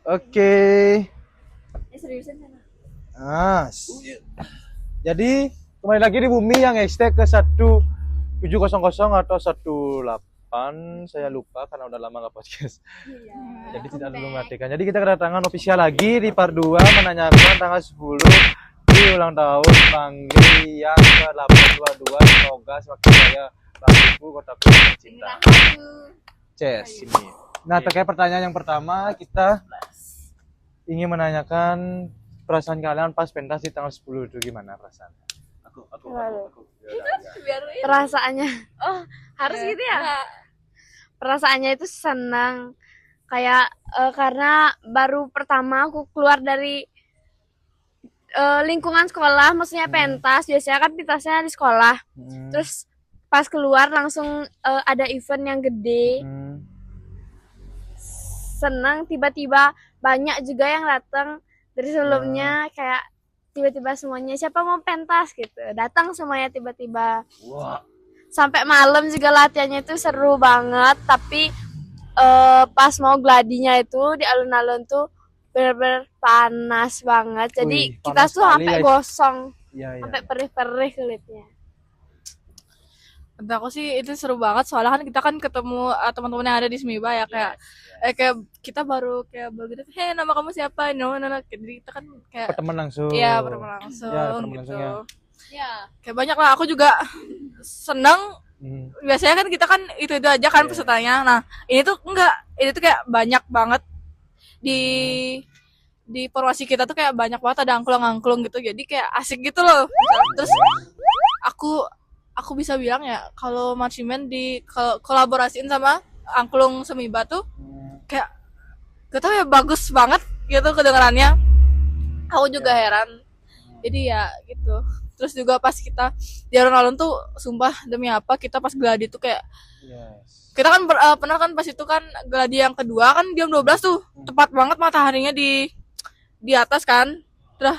Oke. Seriusan sana. Jadi kembali lagi di Bumi yang hashtag ke 1700 atau 18, saya lupa karena udah lama nggak podcast. Iya. Jadi tidak perlu mematikan. Jadi kita kedatangan official lagi di part 2 menanyakan tanggal 10 di ulang tahun Bangli yang ke-822. Semoga semakin jaya Bangku kotaku tercinta. Ces ini. Nah, terkait pertanyaan yang pertama, kita ingin menanyakan perasaan kalian pas pentas di tanggal 10 itu gimana perasaan? Aku. Perasaannya harus gitu ya. Perasaannya itu senang kayak karena baru pertama aku keluar dari lingkungan sekolah, maksudnya pentas. Biasanya kan pentasnya di sekolah, terus pas keluar langsung ada event yang gede. Senang, tiba-tiba banyak juga yang datang dari sebelumnya. Kayak tiba-tiba semuanya siapa mau pentas gitu, datang semuanya tiba-tiba. Sampai malam juga latihannya itu seru banget. Tapi pas mau gladinya itu di alun-alun tuh benar-benar panas banget. Jadi kita tuh sampai gosong, sampai perih-perih kulitnya. Menurut aku sih itu seru banget, soalnya kan kita kan ketemu teman-teman yang ada di Semiba ya, kayak kayak kita baru gitu, hei nama kamu siapa, no. Jadi kita kan kayak berteman langsung. Iya, berteman langsung gitu. Ya. Kayak banyak lah, aku juga seneng. Biasanya kan kita kan itu aja kan pesertanya. Nah ini tuh enggak, ini tuh kayak banyak banget di formasi kita tuh, kayak banyak banget ada angklung-angklung gitu, jadi kayak asik gitu loh. Terus aku bisa bilang ya, kalau marching band di kolaborasiin sama angklung Semiba tuh kayak gak tau ya, bagus banget gitu kedengarannya. Aku juga heran. Jadi ya gitu. Terus juga pas kita di alun-alun tuh, sumpah demi apa, kita pas gladi tuh kayak kita kan pernah kan pas itu kan gladi yang kedua kan jam 12 tuh, tepat banget mataharinya di atas kan. Terus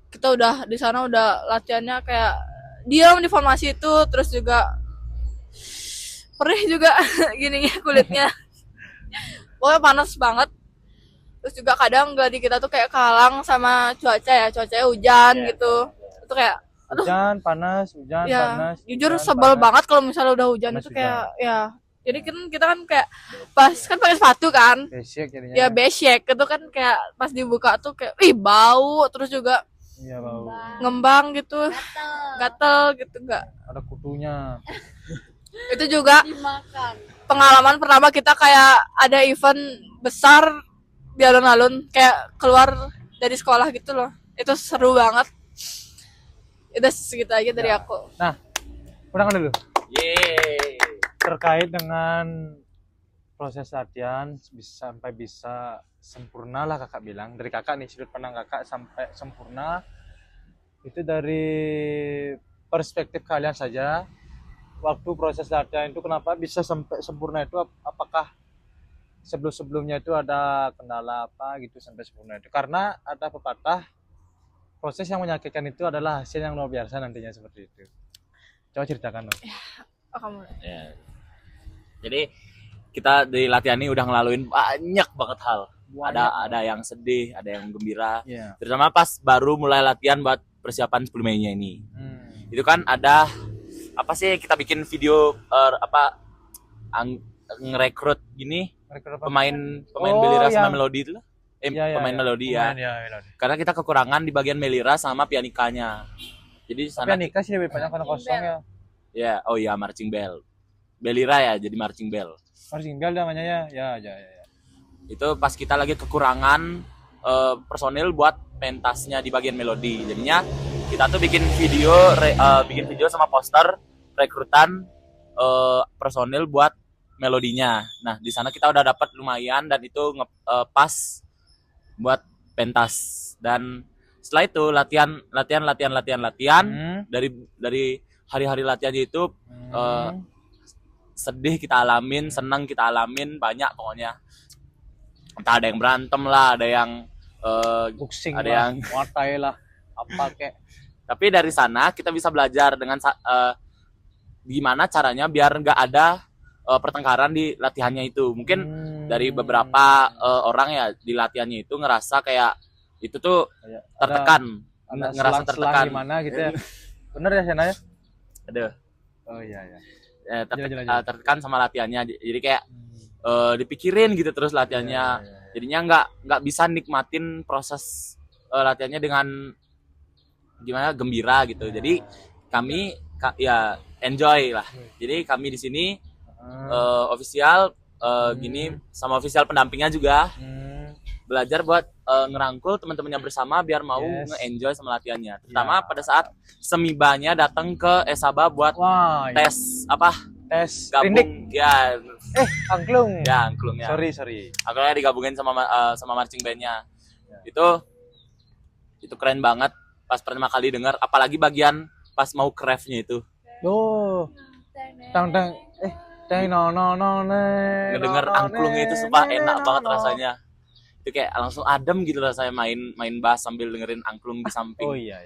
kita udah di sana udah latihannya kayak diam di formasi itu, terus juga perih juga gini ya kulitnya. Pokoknya panas banget. Terus juga kadang gladi kita tuh kayak kalang sama cuacanya hujan gitu. Itu kayak hujan panas. Jujur sebel banget kalau misalnya udah hujan itu kayak ya. Jadi kan kita kan kayak pas kan pakai sepatu kan. Basic jadinya. Ya basic itu kan kayak pas dibuka tuh kayak bau, terus juga bau. Ngembang gitu. Gatel gitu, enggak ada kutunya. Itu juga Dimakan. pengalaman pertama kita kayak ada event besar di alun-alun, kayak keluar dari sekolah gitu loh. Itu seru banget. Itu segitu aja dari aku. Nah, udahan dulu. Yeay. Terkait dengan proses latihan sampai bisa sempurna lah kakak bilang. Dari kakak nih, sudut pandang kakak sampai sempurna. Itu dari perspektif kalian saja. Waktu proses latihan itu kenapa bisa sampai sempurna itu, apakah sebelum-sebelumnya itu ada kendala apa gitu sampai sempurna itu? Karena ada pepatah, proses yang menyakitkan itu adalah hasil yang luar biasa nantinya, seperti itu. Coba ceritakan dong. Kamu. Ya. Jadi kita di latihan ini udah ngelaluin banyak banget hal. Ada yang sedih, ada yang gembira. Terutama pas baru mulai latihan buat persiapan 10 Mei-nya ini. Itu kan ada apa sih, kita bikin video ngerekrut gini pemain Melira sama Melodi itu lah. Pemain Melodi ya. Karena kita kekurangan di bagian Melira sama pianikanya. Jadi sana pianika sih lebih banyak karena kosong ya. Ya, oh ya, marching bell. Melira ya, jadi marching bell. Marching bell namanya ya. Itu pas kita lagi kekurangan personil buat pentasnya di bagian melodi. Jadinya kita tuh bikin video sama poster rekrutan personil buat melodinya. Nah, di sana kita udah dapat lumayan dan itu pas buat pentas. Dan setelah itu latihan dari hari-hari latihan itu sedih kita alamin, senang kita alamin, banyak pokoknya. Entah ada yang berantem lah, ada yang buksing ada lah, yang watai lah, apa kek. Tapi dari sana kita bisa belajar dengan gimana caranya biar nggak ada pertengkaran di latihannya itu. Mungkin dari beberapa orang ya di latihannya itu ngerasa kayak itu tuh Kayak tertekan, ada ngerasa selang-selang tertekan. gimana gitu ya. Bener ya Sena ya? Aduh, Oh iya ya. Lanjut. tertekan sama latihannya. Jadi kayak dipikirin gitu terus latihannya. Iya. Jadinya nggak bisa nikmatin proses latihannya dengan gimana gembira gitu. Jadi kami ya enjoy lah. Jadi kami di sini official gini sama official pendampingnya juga belajar buat ngerangkul teman-temannya bersama biar mau Yes. nge-enjoy sama latihannya. Terutama pada saat semibanya datang ke Esaba buat Wah, tes apa tes rindik. gabung ya Angklung. angklungnya. Sorry. Angklungnya digabungin sama marching bandnya. Itu keren banget pas pertama kali dengar, apalagi bagian pas mau ke refnya itu. Oh. Tang Ngedenger angklungnya itu sumpah enak banget rasanya. Itu kayak langsung adem gitu rasanya main bass sambil dengerin angklung di samping. Oh iya.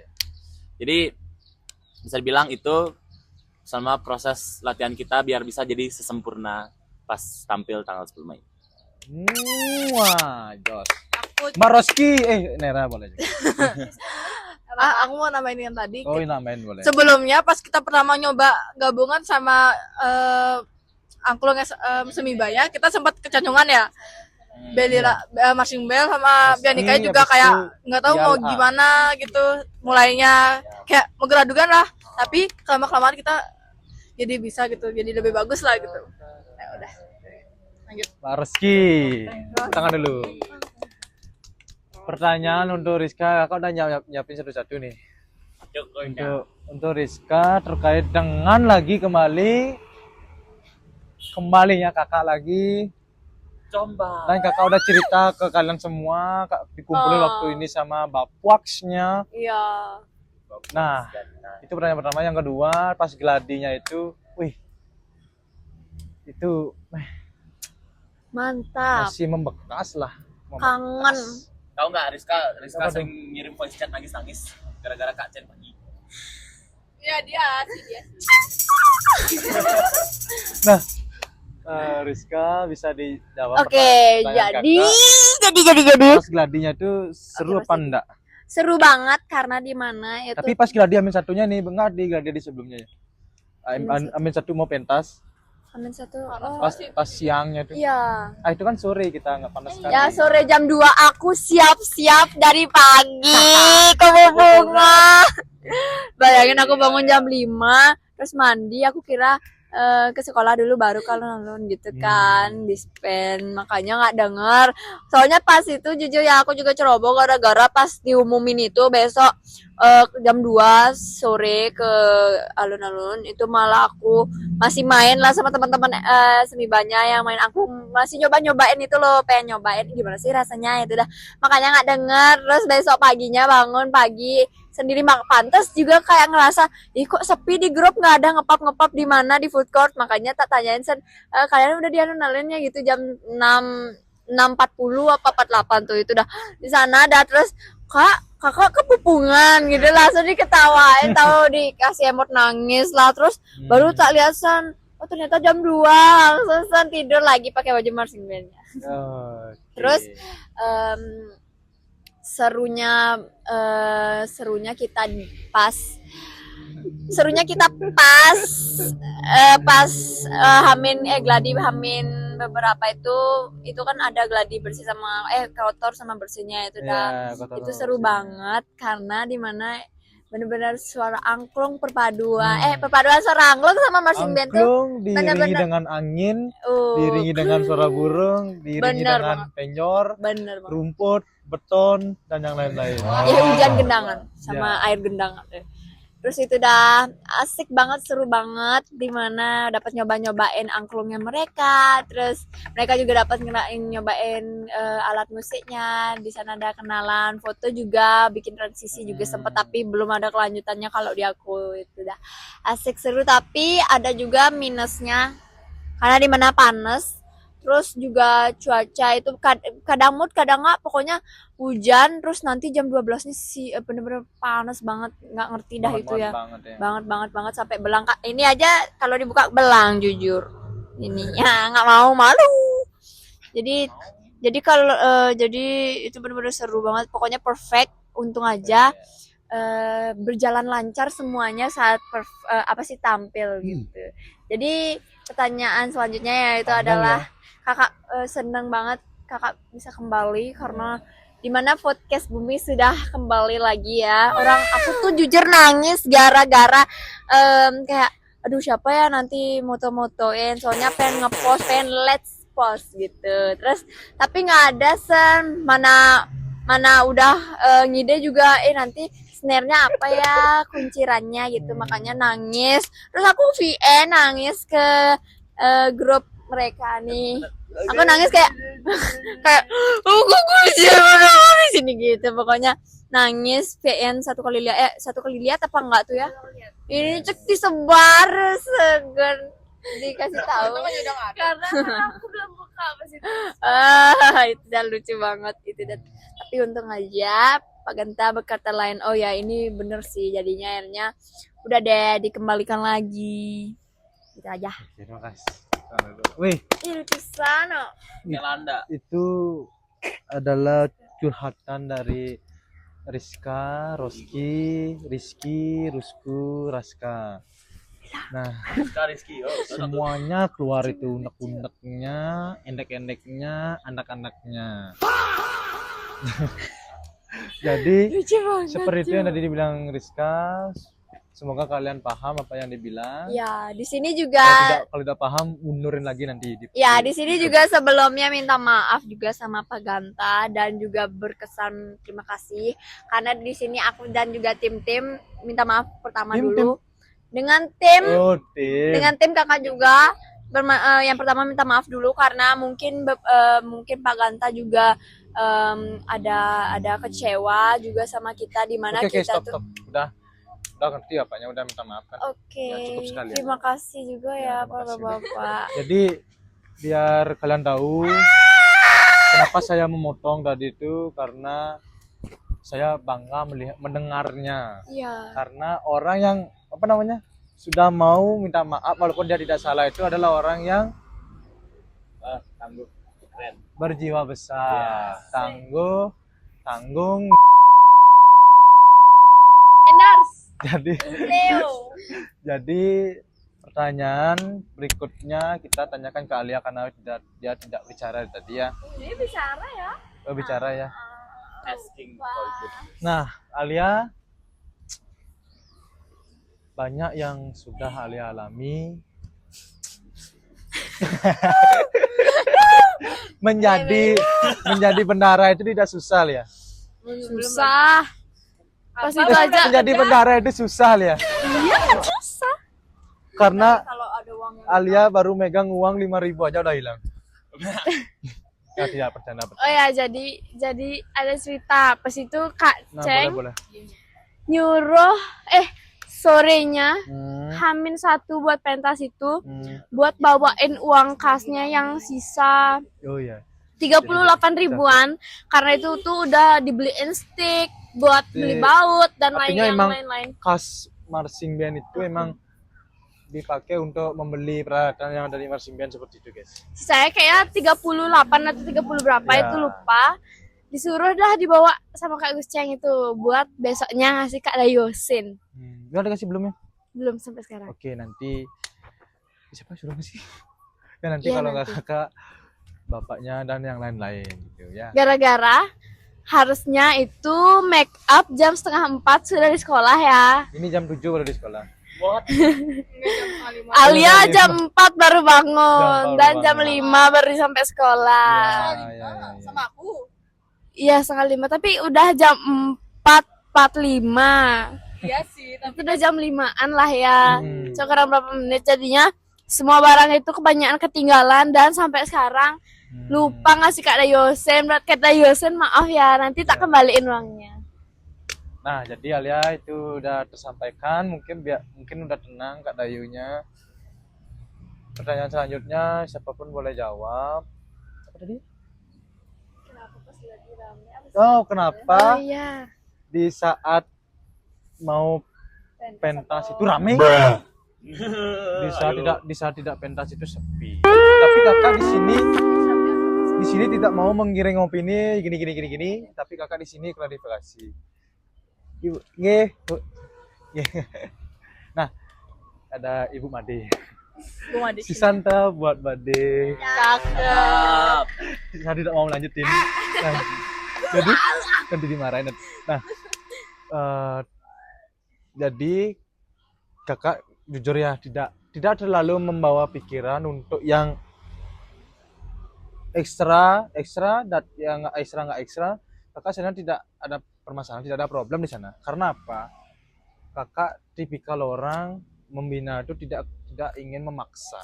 Jadi bisa dibilang itu sama proses latihan kita biar bisa jadi sesempurna pas tampil tanggal 10 Mei. Wah, jos. Aku Maroski, Nera boleh juga. aku mau nambahin yang tadi. Oh, namain boleh. Sebelumnya pas kita pertama nyoba gabungan sama angklung semibaya, kita sempat kecantungan ya. Marching bell sama Bianika juga habis kayak itu nggak tahu mau ILA. gimana gitu mulainya, kayak megeradugan lah, tapi kelamaan kita jadi bisa gitu, jadi lebih bagus lah gitu. Ya udah, lanjut. Maroski. Tangan dulu. Pertanyaan untuk Rizka, kakak udah nyiapin satu-satu nih. Untuk Rizka terkait dengan lagi kembalinya kakak lagi. Coba. Dan kakak udah cerita ke kalian semua, kak dikumpulin waktu ini sama Bapwaksnya. Iya. Nah, itu pertanyaan pertama. Yang kedua, pas gladinya itu, itu Mantap. masih membekas lah. Kangen. Tahu nggak Rizka Apa sering ngirim voice chat nangis gara-gara Kak Chen pagi. Ya dia sih. Nah, Rizka bisa dijawab. Oke, pertanyaan jadi kakak. Pas gladinya itu seru Oke, apa pasti. enggak? seru banget karena di mana itu Tapi pas gladi amin satunya nih, enggak di gladi di sebelumnya ya. Amin satu mau pentas, Amin satu. Oh, pas siangnya tuh. iya. Itu kan sore kita nggak panas sekali. Ya sore jam 2 aku siap-siap dari pagi ke bunga. Bayangin aku bangun jam 5, terus mandi, aku kira ke sekolah dulu baru kalau nonton gitu kan, dispen. Makanya nggak denger. Soalnya pas itu jujur ya aku juga ceroboh gara-gara pas diumumin itu besok jam 2 sore ke alun-alun, itu malah aku masih main lah sama teman-teman semibanya yang main angklung, masih nyobain itu loh, pengen nyobain gimana sih rasanya itu dah. Makanya nggak denger. Terus besok paginya bangun pagi sendiri pantes juga kayak ngerasa ih kok sepi di grup, nggak ada ngepop di mana di food court. Makanya tak tanyain kalian udah di alun-alunnya gitu jam 6.40 apa 48 tuh, itu dah di sana dah. Terus kakak kepupungan gitu, langsung diketawain, tahu dikasih emot nangis lah. Terus baru tak lihat oh ternyata jam 2 langsung tidur lagi pakai baju marching bandnya. Oke. Terus serunya kita pas gladi hamin beberapa itu kan ada gladi bersih sama kotor sama bersihnya itu dah. Ya, Itu seru banget karena dimana benar-benar suara angklung perpaduan suara angklung sama marching band tuh Angklung diiringi bener-bener. dengan angin, diiringi dengan suara burung, diiringi Bener dengan penyor, bener banget. rumput, beton, dan yang lain-lain. Ya hujan gendangan sama air gendangan. Terus itu dah asik banget, seru banget, dimana dapat nyobain angklungnya mereka. Terus mereka juga dapat nyobain alat musiknya. Di sana ada kenalan, foto juga, bikin transisi juga sempet, tapi belum ada kelanjutannya kalau di aku. Itu dah asik, seru, tapi ada juga minusnya karena dimana panas. Terus juga cuaca itu kadang mood kadang nggak, pokoknya hujan. Terus nanti jam 12 nih bener-bener panas banget, nggak ngerti dah itu ya. Banget ya. Banget sampai belang. Ini aja kalau dibuka belang jujur. ininya nggak mau, malu. Jadi kalau jadi itu benar-benar seru banget, pokoknya perfect. Untung aja berjalan lancar semuanya saat tampil gitu. Jadi pertanyaan selanjutnya yaitu adalah kakak seneng banget kakak bisa kembali karena dimana podcast Bumi sudah kembali lagi ya. Aku tuh jujur nangis gara-gara kayak aduh siapa ya nanti moto-motoin, soalnya pengen ngepost, pengen let's post gitu. Terus tapi nggak ada mana udah ngide juga nanti snare-nya apa ya, kuncirannya gitu, makanya nangis. Terus aku VN nangis ke grup mereka nih. Aku nangis kayak gue di sini gitu. Pokoknya nangis VN satu kali lihat apa enggak tuh ya? Ini cek disebar segan dikasih tahu karena aku belum buka pas itu. Itu udah lucu banget itu. Tapi untung aja Pak Genta berkata lain, oh ya ini bener sih, jadinya akhirnya udah deh dikembalikan lagi. Gitu aja. Terima kasih. Wih, lucu sana. Ngelanda. Itu adalah curhatan dari Rizka, Rizky, Rusku, Raska. Nah, Rizky, semuanya keluar itu unek-uneknya, endek-endeknya, anak-anaknya. Jadi seperti itu yang tadi dibilang Rizka. Semoga kalian paham apa yang dibilang. Ya, di sini juga Kalau tidak paham mundurin lagi nanti. Ya, di sini juga sebelumnya minta maaf juga sama Pak Ganta dan juga berkesan terima kasih karena di sini aku dan juga tim-tim minta maaf pertama dulu. Dengan tim kakak juga yang pertama minta maaf dulu karena mungkin Pak Ganta juga ada kecewa juga sama kita di mana kita stop. Udah ngerti apanya, udah minta maaf kan. Oke. Ya, cukup sekali. Terima kasih juga ya Bapak-bapak. Jadi biar kalian tahu kenapa saya memotong tadi itu, karena saya bangga mendengarnya. Iya. Karena orang yang sudah mau minta maaf walaupun dia tidak salah itu adalah orang yang Tangguh, keren. berjiwa besar, tanggung. Endorse. Jadi pertanyaan berikutnya kita tanyakan ke Alia karena dia tidak bicara tadi ya. Dia bicara ya. Bicara ya. Asking for good. Nah, Alia, banyak yang sudah Alia alami. menjadi bendara itu tidak susah ya. Susah. Pas itu aja Menjadi bendara itu susah ya. Iya, susah. Karena Kalau ada uang yang Alia baru megang uang 5.000 aja udah hilang. Ya tidak bercanda. Oh ya, jadi ada cerita. Pas itu Kak Ceng boleh. nyuruh sorenya H-1 buat pentas itu buat bawain uang kasnya yang sisa Oh iya. 38 ribuan karena itu tuh udah dibeliin stick buat beli baut dan Artinya emang lain-lain. kas marching band itu emang dipakai untuk membeli peralatan yang dari marching band seperti itu, guys. Saya kayak 38 atau 30 berapa Ya. itu lupa. Disuruh dah dibawa sama Kak Gus Ceng itu buat besoknya ngasih Kak Dayosin. Udah dikasih belum ya? Belum sampai sekarang. Oke, nanti siapa suruh ngasih? Ya nanti Iya, kalau nanti. kakak bapaknya dan yang lain-lain gitu ya. Gara-gara harusnya itu make up jam 3:30 sudah di sekolah ya. Ini jam 7 baru di sekolah. Alia jam 4 baru bangun dan jam bangun. 5 baru sampai sekolah. Ya. Sama aku. Iya, 4:30 tapi udah jam 4:45. Iya sih, Itu udah jam 5-an lah ya. Hmm. Sekarang berapa menit jadinya semua barang itu kebanyakan ketinggalan dan sampai sekarang lupa ngasih Kak Dayosen. Berat Kak Dayosen, maaf ya, nanti tak kembaliin uangnya. Nah, jadi Alia itu udah tersampaikan, mungkin udah tenang Kak Dayunya. Pertanyaan selanjutnya siapapun boleh jawab. Apa tadi? Kenapa Oh iya. di saat mau pentas itu rame? Di saat tidak pentas itu sepi. Tapi kakak di sini tidak mau menggiring opini gini. Tapi kakak di sini klarifikasi. Ibu, nggih. Nah, ada Ibu Made. Gue mau di Si sini. Santa buat Made. Cakep. Saya tidak mau melanjutin. Nah, jadi nanti dimarahin. Nah, jadi kakak jujur ya tidak terlalu membawa pikiran untuk yang ekstra dan yang nggak ekstra. Kakak sebenarnya tidak ada permasalahan, tidak ada problem di sana. Karena apa? Kakak tipikal orang membina itu tidak ingin memaksa.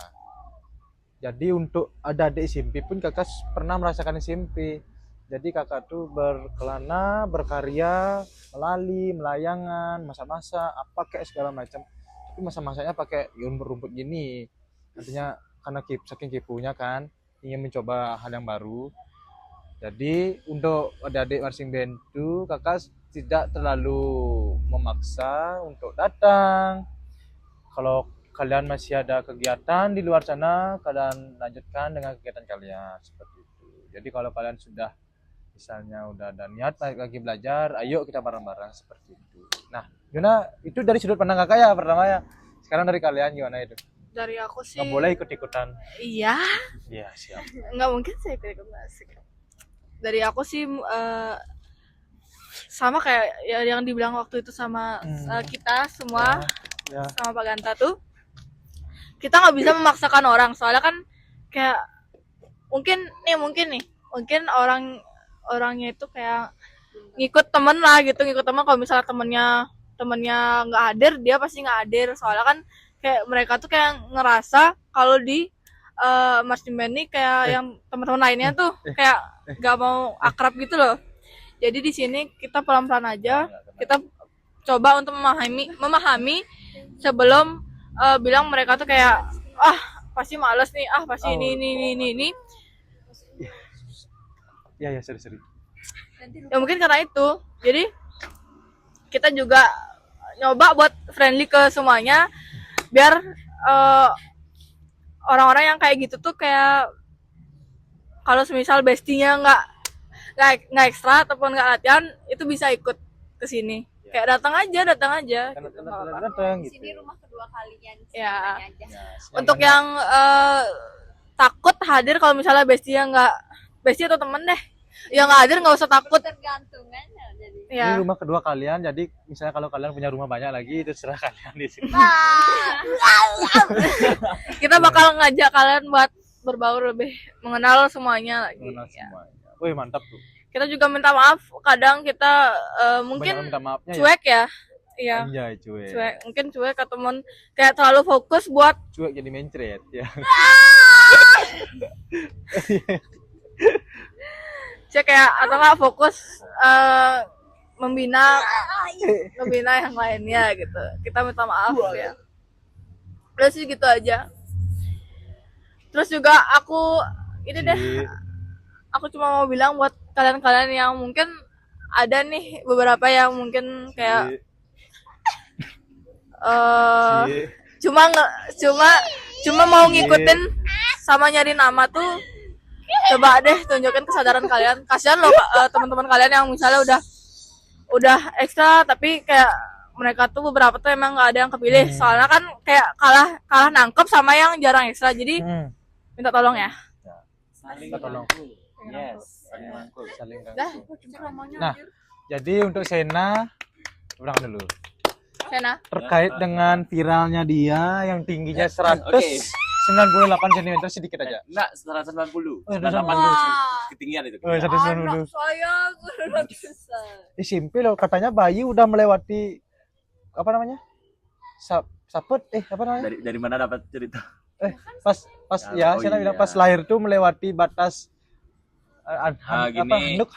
Jadi untuk adik-adik SMP pun kakak pernah merasakan SMP. Jadi kakak tuh berkelana, berkarya, melayangan, masak-masak, apa kayak segala macam. Tapi masa-masanya pakai rumput gini. Nantinya karena saking kipunya kan, ingin mencoba hal yang baru. Jadi untuk adik-adik marching band itu kakak tidak terlalu memaksa untuk datang. Kalau kalian masih ada kegiatan di luar sana, kalian lanjutkan dengan kegiatan kalian seperti itu. Jadi kalau kalian sudah misalnya udah ada niat lagi belajar, ayo kita bareng-bareng seperti itu. Nah, gimana itu dari sudut pandang kakak ya pertama ya. Sekarang dari kalian gimana itu? Dari aku sih. Nggak boleh ikut-ikutan. Iya. Iya, siap. Nggak mungkin saya ikut asik. Dari aku sih sama kayak yang dibilang waktu itu sama kita semua, Ya. sama Pak Ganta tuh, kita nggak bisa memaksakan orang. Soalnya kan kayak mungkin orangnya itu kayak ngikut temen lah gitu, ngikut temen. Kalau misalnya temennya nggak hadir, dia pasti nggak hadir. Soalnya kan kayak mereka tuh kayak ngerasa kalau di marching band ini kayak yang teman-teman lainnya tuh kayak nggak mau akrab gitu loh. Jadi di sini kita pelan-pelan aja, kita coba untuk memahami sebelum bilang mereka tuh kayak pasti males nih, pasti ini. Ya, seri. Ya mungkin karena itu. Jadi kita juga nyoba buat friendly ke semuanya biar orang-orang yang kayak gitu tuh kayak kalau semisal bestinya nggak ekstra ataupun nggak latihan itu bisa ikut ke sini. Kayak datang aja Datang Di gitu. sini rumah kedua kalian. Ya. Aja. Untuk yang takut hadir kalau misalnya bestie atau temen deh yang nggak hadir nggak usah takut. Tergantungan jadi. Ya. Ini rumah kedua kalian, jadi misalnya kalau kalian punya rumah banyak lagi, itu serah kalian di sini. Kita bakal ngajak kalian buat berbaur lebih mengenal semuanya lagi. Mengenal Ya. semuanya. Wih, mantap tuh. Kita juga minta maaf kadang kita mungkin Minta maafnya cuek ya. Iya. Anjay, cuek. Cuek, mungkin cuek atau kayak terlalu fokus buat Cuek jadi mencret ya. cek kayak atau nggak fokus membina yang lainnya gitu. Kita minta maaf ya. Udah sih gitu aja. Terus juga aku aku cuma mau bilang buat kalian-kalian yang mungkin ada nih beberapa yang mungkin kayak cuma mau ngikutin sama nyari nama tuh, coba deh tunjukin kesadaran kalian. Kasihan loh teman-teman kalian yang misalnya udah ekstra tapi kayak mereka tuh beberapa tuh emang nggak ada yang kepilih. Soalnya kan kayak kalah nangkep sama yang jarang ekstra. Jadi minta tolong ya. Kita tolong. Yes. Saling Dah, Nah, jadi untuk Sena, ulang dulu. Sena. Terkait dengan viralnya dia yang tingginya 198 cm, sedikit aja. Enggak, 190. 190. Ketinggian itu. 190. Saya kurang bisa. SMP loh, katanya bayi udah melewati apa namanya? Sapet apa namanya? Dari mana dapat cerita? Pas ya, Sena bilang pas lahir tuh melewati batas gini. handuk.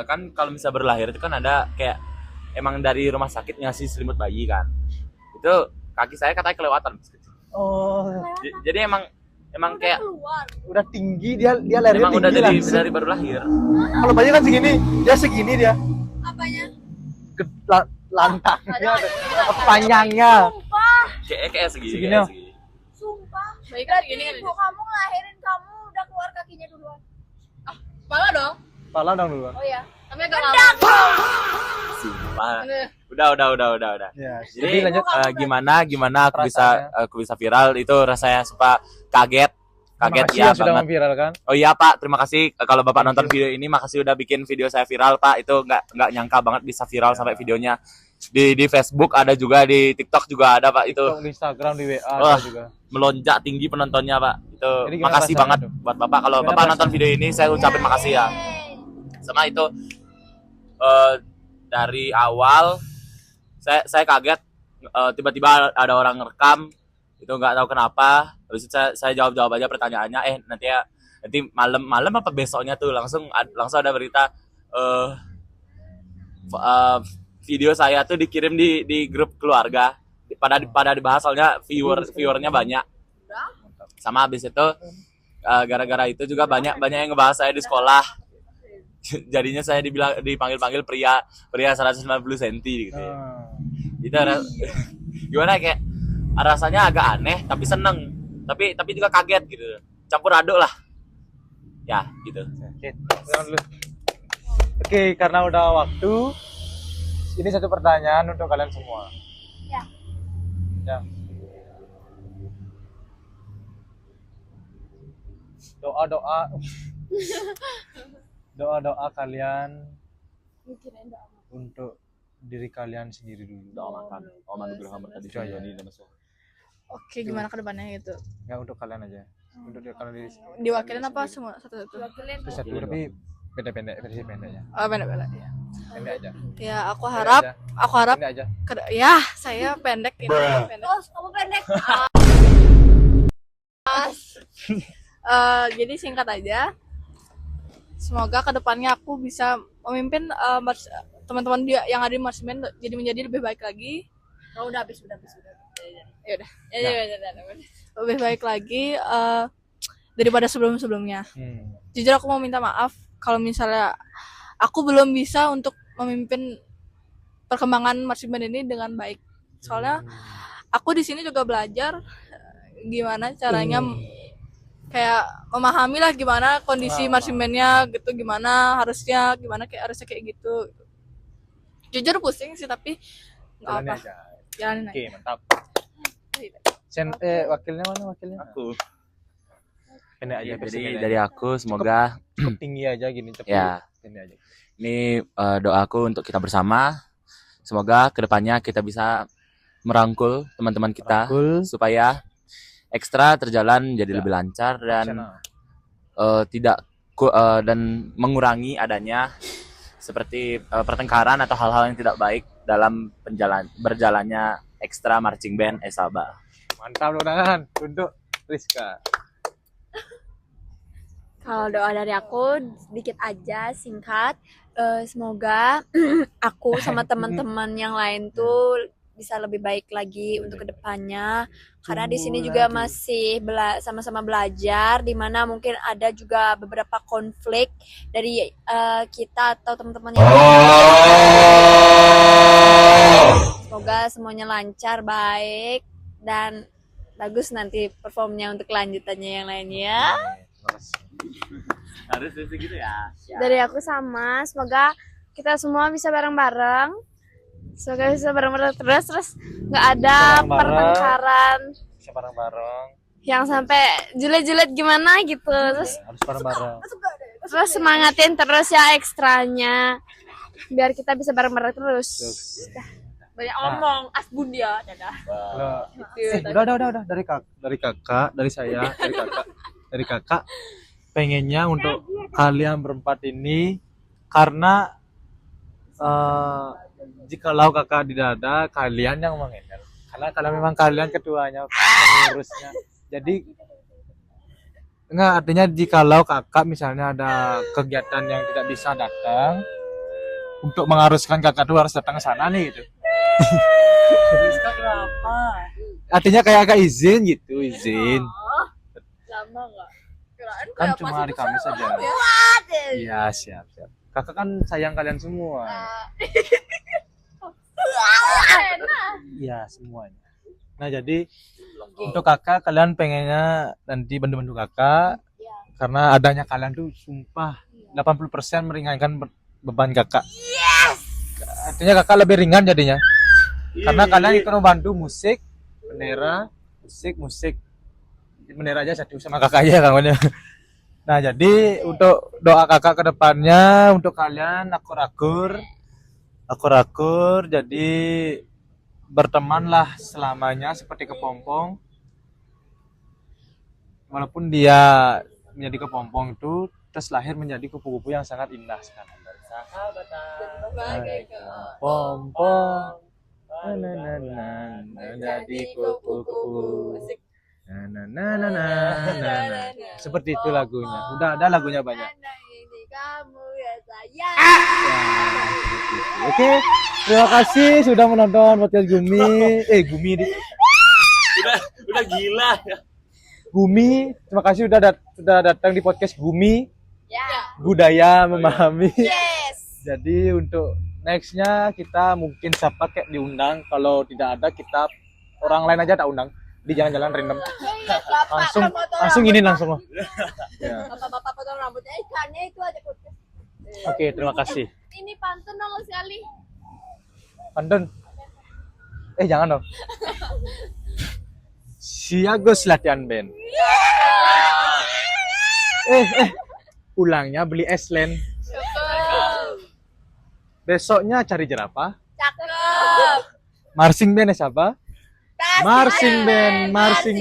Kan kalau misalnya berlahir itu kan ada kayak emang dari rumah sakit ngasih selimut bayi kan. Itu kaki saya katanya kelewatan. Oh, Jadi emang kayak udah tinggi dia lahirnya emang tinggi udah langsung. dari baru lahir. Kalau bayi kan segini dia. Apanya? Lantangnya, panjangnya. kayak segini. Segini, Kayak oh. segini. Sumpah. Baik kan Berarti gini kan. ibu kamu ngelahirin kamu udah keluar kakinya duluan. Malah dong. Pala dong duluan. Oh ya. Tapi agak lama. Sumpah. Bener. Udah. Ya, Jadi lanjut. gimana Perasaannya. aku bisa viral itu rasanya suka kaget Terima kasih ya yang sudah banget. memviralkan. Oh iya Pak, terima kasih kalau Bapak Thank nonton you. video ini, makasih udah bikin video saya viral Pak. Itu nggak nyangka banget bisa viral sampai videonya di Facebook ada juga, di TikTok juga ada Pak. Itu Di Instagram, di WA Wah. ada juga. melonjak tinggi penontonnya Pak. Itu Jadi gimana makasih rasanya banget tuh? buat Bapak. Kalau Gimana Bapak nonton rasanya? video ini saya ucapin makasih ya. Sama itu dari awal saya kaget tiba-tiba ada orang ngerekam itu nggak tahu kenapa. Habis itu saya jawab aja pertanyaannya, nanti malam apa besoknya tuh langsung ada berita video saya tuh dikirim di grup keluarga, pada dibahas soalnya viewernya banyak. Sama habis itu gara-gara itu juga banyak yang ngebahas saya di sekolah. Jadinya saya dipanggil pria 190 cm gitu ya. Itu gimana, kayak rasanya agak aneh tapi seneng, tapi juga kaget gitu, campur aduk lah ya gitu. Oke, jangan dulu. Oke, karena udah waktu, ini satu pertanyaan untuk kalian semua. Ya. Ya. Doa kalian untuk diri kalian sendiri dulu. Doa makan Itu aja. Oke, gimana ke depannya gitu? Nggak untuk kalian aja. Untuk diri kalian Diwakilin apa semua satu-satu? satu, tapi pendek-pendek, versi pendek ya. Oh, benar-benar ya. Pendek aja. Ya, aku Pendek harap aja. Pendek aja. ya, saya pendek ini pendek. Terus kamu pendek. Jadi singkat aja. Semoga kedepannya aku bisa memimpin teman-teman dia yang ada di Marsimen jadi menjadi lebih baik lagi. Oh, udah habis. Ya udah. Lebih baik lagi daripada sebelum-sebelumnya. Jujur aku mau minta maaf kalau misalnya aku belum bisa untuk memimpin perkembangan Marsimen ini dengan baik. Soalnya aku di sini juga belajar gimana caranya kayak memahami lah gimana kondisi Marsimennya gitu, gimana harusnya kayak gitu. Jujur pusing sih tapi nggak Jalanin apa. aja. Jalanin Oke, aja. mantap. Wakilnya mana wakilnya? Aku Pendek aja. versi jadi pendek dari aja. aku semoga Cukup tinggi aja gini, tapi ya pendek aja. ini doaku untuk kita bersama, semoga kedepannya kita bisa merangkul teman-teman kita Cool. supaya ekstra terjalan jadi Ya. lebih lancar dan Channel. dan mengurangi adanya seperti pertengkaran atau hal-hal yang tidak baik dalam berjalannya ekstra marching band Esaba. Mantap tangan untuk Rizka. Kalau doa dari aku sedikit aja, singkat. Semoga aku sama teman-teman yang lain tuh bisa lebih baik lagi untuk kedepannya. Karena di sini juga masih sama-sama belajar, di mana mungkin ada juga beberapa konflik dari kita atau teman-teman yang semoga semuanya lancar, baik, dan bagus nanti performnya untuk kelanjutannya yang lainnya. Harus segitu ya. Dari aku sama, semoga kita semua bisa bareng-bareng. Semoga bisa bareng-bareng terus nggak ada Bareng-bareng. pertengkaran Bisa bareng-bareng. yang sampai julid-julid gimana gitu. Harus bareng-bareng. Terus semangatin terus ya ekstranya biar kita bisa bareng-bareng terus. Banyak ngomong, asbun dia, dadah. Kalau Gitu. udah dari saya, dari kakak pengennya untuk kalian berempat ini, karena jikalau kakak tidak ada, kalian yang menghandle, karena kalau memang kalian ketuanya, pengurusnya, jadi enggak, artinya jikalau kakak misalnya ada kegiatan yang tidak bisa datang, untuk mengharuskan kakak tuh harus datang ke sana nih gitu. Kenapa? Artinya kayak agak izin gitu, izin. Lama nggak? Kirain Kan kayak cuma pas hari itu Kamis sama aja. kamu ya? Iya, siap. Kakak kan sayang kalian semua. Iya, semuanya. Nah, jadi untuk kakak, kalian pengennya nanti bantu-bantu kakak karena adanya kalian tuh sumpah 80% meringankan beban kakak. Artinya kakak lebih ringan jadinya. Karena kalian ikut membantu musik, bendera, musik. Bendera aja satu sama kakak aja kawannya. Nah, jadi untuk doa kakak ke depannya untuk kalian akur-akur, jadi bertemanlah selamanya seperti kepompong. Walaupun dia menjadi kepompong itu terus lahir menjadi kupu-kupu yang sangat indah sekali. Sebagai Kepompong, jadi kupu-kupu. Seperti itu lagunya. Udah ada lagunya banyak. Kamu ya sayang. Ya, seperti itu. Oke, terima kasih sudah menonton podcast Gumi. Gumi di Udah gila. Gumi. Terima kasih sudah datang di podcast Gumi. Ya. Budaya memahami. Yes. Jadi untuk nextnya kita mungkin siapa kayak diundang. Kalau tidak ada kita orang lain aja tak undang. Di jalan-jalan random. Langsung ini langsung loh. Ya. Bapak-bapak potong rambutnya ikannya itu aja podcast. Oke, terima kasih. Ini pantun dong sekali. Pantun. Jangan dong. Siagus latihan band. Pulangnya beli es len. Besoknya cari jerapah. Cakep. Marching band siapa? Marching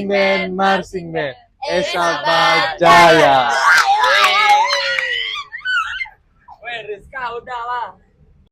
band. Esa Bajaya. Weh, Rizka udah lah.